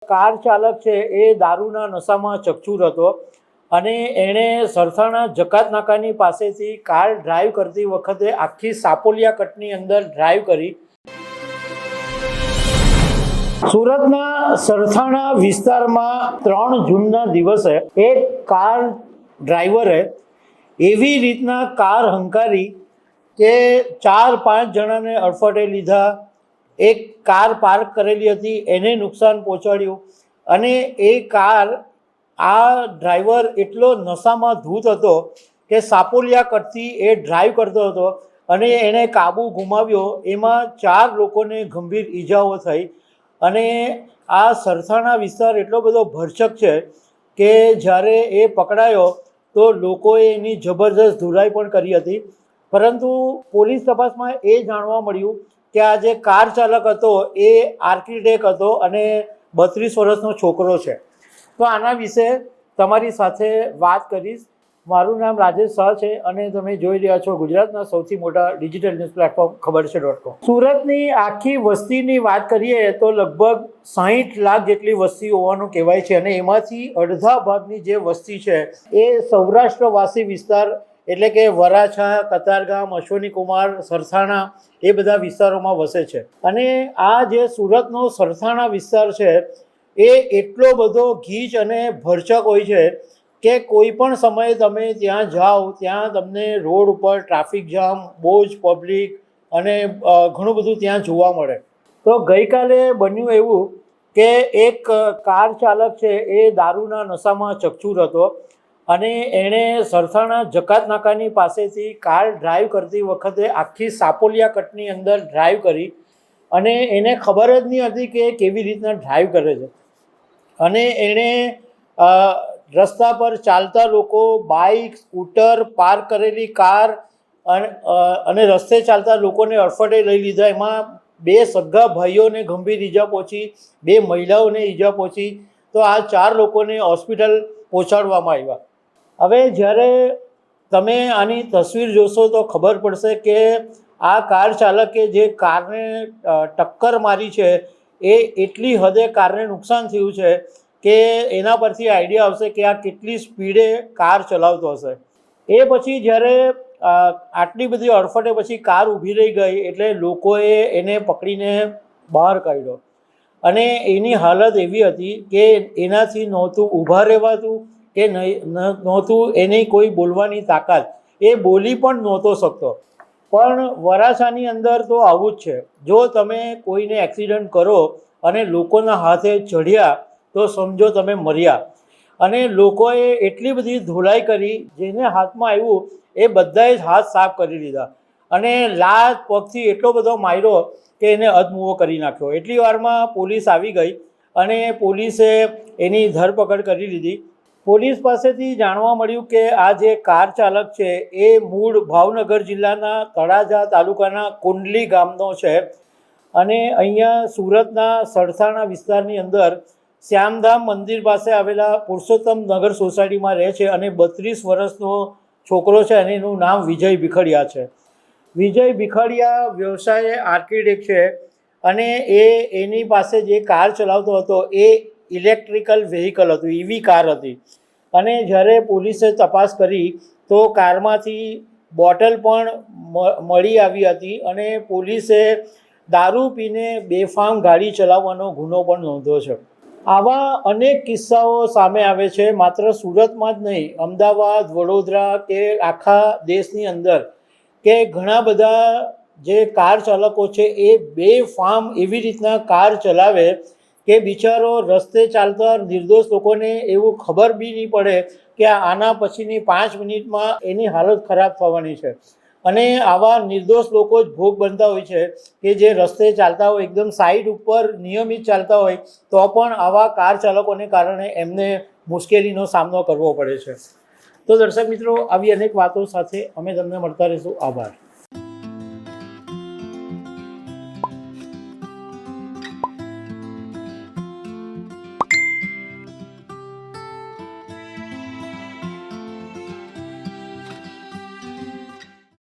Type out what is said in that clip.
Car ચાલક છે એ દારૂના નશામાં ચકચૂર હતો અને એણે સરથાણા જકાત નાકાની પાસેથી કાર ડ્રાઈવ કરતી વખતે આખી સાપોલિયા કટની અંદર ડ્રાઈવ કરી સુરતના સરથાણા વિસ્તારમાં 3 જૂનના દિવસે એક કાર ડ્રાઈવરે એવી રીતના કાર હંકારી કે 4-5 જણાને અડફટે લીધા, એક કાર પાર્ક કરેલી હતી એને નુકસાન પહોંચાડ્યું અને એ કાર આ ડ્રાઈવર એટલો નશામાં ધૂત હતો કે સાપોલિયા કટથી એ ડ્રાઈવ કરતો હતો અને એણે કાબુ ગુમાવ્યો। એમાં 4 લોકોને ગંભીર ઈજાઓ થઈ અને આ સરથાણા વિસ્તાર એટલો બધો ભરચક છે કે જ્યારે એ પકડાયો તો લોકોએ એની જબરદસ્ત ધુલાઈ પણ કરી હતી, પરંતુ પોલીસ તપાસમાં એ જાણવા મળ્યું કે આ જે કાર ચાલક હતો એ આર્કિટેક્ટ હતો અને 32 વર્ષનો છોકરો છે। તો આના વિશે તમારી સાથે વાત કરીશ। મારું નામ રાજેશ શાહ છે અને તમે જોઈ રહ્યા છો ગુજરાતના સૌથી મોટા ડિજિટલ ન્યૂઝ પ્લેટફોર્મ ખબરછે.com। સુરતની આખી વસ્તીની વાત કરીએ તો લગભગ 60 લાખ જેટલી વસ્તી હોવાનું કહેવાય છે અને એમાંથી અડધા ભાગની જે વસ્તી છે એ સૌરાષ્ટ્રવાસી વિસ્તાર એટલે કે વરાછા, કતારગામ, અશ્વની કુમાર, સરથાણા એ બધા વિસ્તારોમાં વસે છે અને આ જે સુરતનો સરથાણા વિસ્તાર છે એ એટલો બધો ગીચ અને ભરચક હોય છે કે કોઈ પણ સમયે તમે ત્યાં જાઓ ત્યાં તમને રોડ ઉપર ટ્રાફિક જામ, બહુ જ પબ્લિક અને ઘણું બધું ત્યાં જોવા મળે। તો ગઈકાલે બન્યું એવું કે એક કાર ચાલક છે એ દારૂના નશામાં ચકચૂર હતો અને એણે સરથાણા જકાત નાકાની પાસેથી કાર ડ્રાઈવ કરતી વખતે આખી સાપોલિયા કટની અંદર ડ્રાઈવ કરી અને એને ખબર જ નહીં હતી કે કેવી રીતના ડ્રાઈવ કરે છે અને એણે રસ્તા પર ચાલતા લોકો, બાઇક, સ્કૂટર, પાર્ક કરેલી કાર અને રસ્તે ચાલતા લોકોને અડફટે લઈ લીધા। એમાં 2 સગા ભાઈઓને ગંભીર ઈજા પહોંચી, 2 મહિલાઓને ઈજા પહોંચી। તો આ 4 લોકોને હોસ્પિટલ પહોંચાડવામાં આવ્યા। હવે જ્યારે તમે આની તસવીર જોશો તો ખબર પડશે કે આ કાર ચાલકે જે કારને ટક્કર મારી છે એ એટલી હદે કારને નુકસાન થયું છે કે એના પરથી આઈડિયા આવશે કે આ કેટલી સ્પીડે કાર ચલાવતો હશે। એ પછી જ્યારે આટલી બધી અડફટે પછી કાર ઊભી રહી ગઈ એટલે લોકોએ એને પકડીને બહાર કાઢ્યો અને એની હાલત એવી હતી કે એનાથી નહોતું ઊભા રહેવાતું કે નહોતું એની કોઈ બોલવાની તાકાત, એ બોલી પણ નહોતો શકતો। પણ વરાછાની અંદર તો આવું જ છે, જો તમે કોઈને એક્સિડન્ટ કરો અને લોકોના હાથે ચઢ્યા તો સમજો તમે મર્યા। અને લોકોએ એટલી બધી ધોલાઈ કરી, જેને હાથમાં આવ્યું એ બધાએ જ હાથ સાફ કરી લીધા અને લાત પગથી એટલો બધો માર્યો કે એને અધમુવો કરી નાખ્યો। એટલી વારમાં પોલીસ આવી ગઈ અને પોલીસે એની ધરપકડ કરી લીધી। પોલીસ પાસેથી જાણવા મળ્યું કે આ જે કાર ચાલક છે એ મૂળ ભાવનગર જિલ્લાના તળાજા તાલુકાના કુંડલી ગામનો છે અને અહીંયા સુરતના સરથાણા વિસ્તારની અંદર શ્યામધામ મંદિર પાસે આવેલા પુરુષોત્તમ નગર સોસાયટીમાં રહે છે અને 32 વર્ષનો છોકરો છે અને એનું નામ વિજય ભીખડિયા છે। વિજય ભીખડિયા વ્યવસાયે આર્કિટેક્ટ છે અને એની પાસે જે કાર ચલાવતો હતો એ ઇલેક્ટ્રિકલ વ્હીકલ હતું, ઈવી કાર હતી અને જ્યારે પોલીસે તપાસ કરી તો કારમાંથી બોટલ પણ મળી આવી હતી અને પોલીસે દારૂ પીને બેફામ ગાડી ચલાવવાનો ગુનો પણ નોંધ્યો છે। આવા અનેક કિસ્સાઓ સામે આવે છે, માત્ર સુરતમાં જ નહીં, અમદાવાદ, વડોદરા કે આખા દેશની અંદર કે ઘણા બધા જે કાર ચાલકો છે એ બેફામ એવી રીતના કાર ચલાવે કે બિચારો રસ્તે ચાલતા નિર્દોષ લોકોને એવું ખબર બી નહીં પડે કે આના પછીની 5 મિનિટમાં એની હાલત ખરાબ થવાની છે અને આવા નિર્દોષ લોકો જ ભોગ બનતા હોય છે કે જે રસ્તે ચાલતા હોય, એકદમ સાઈડ ઉપર નિયમિત ચાલતા હોય તો પણ આવા કાર ચાલકોને કારણે એમને મુશ્કેલીનો સામનો કરવો પડે છે। તો દર્શક મિત્રો, આવી અનેક વાતો સાથે અમે તમને મળતા રહીશું। આભાર।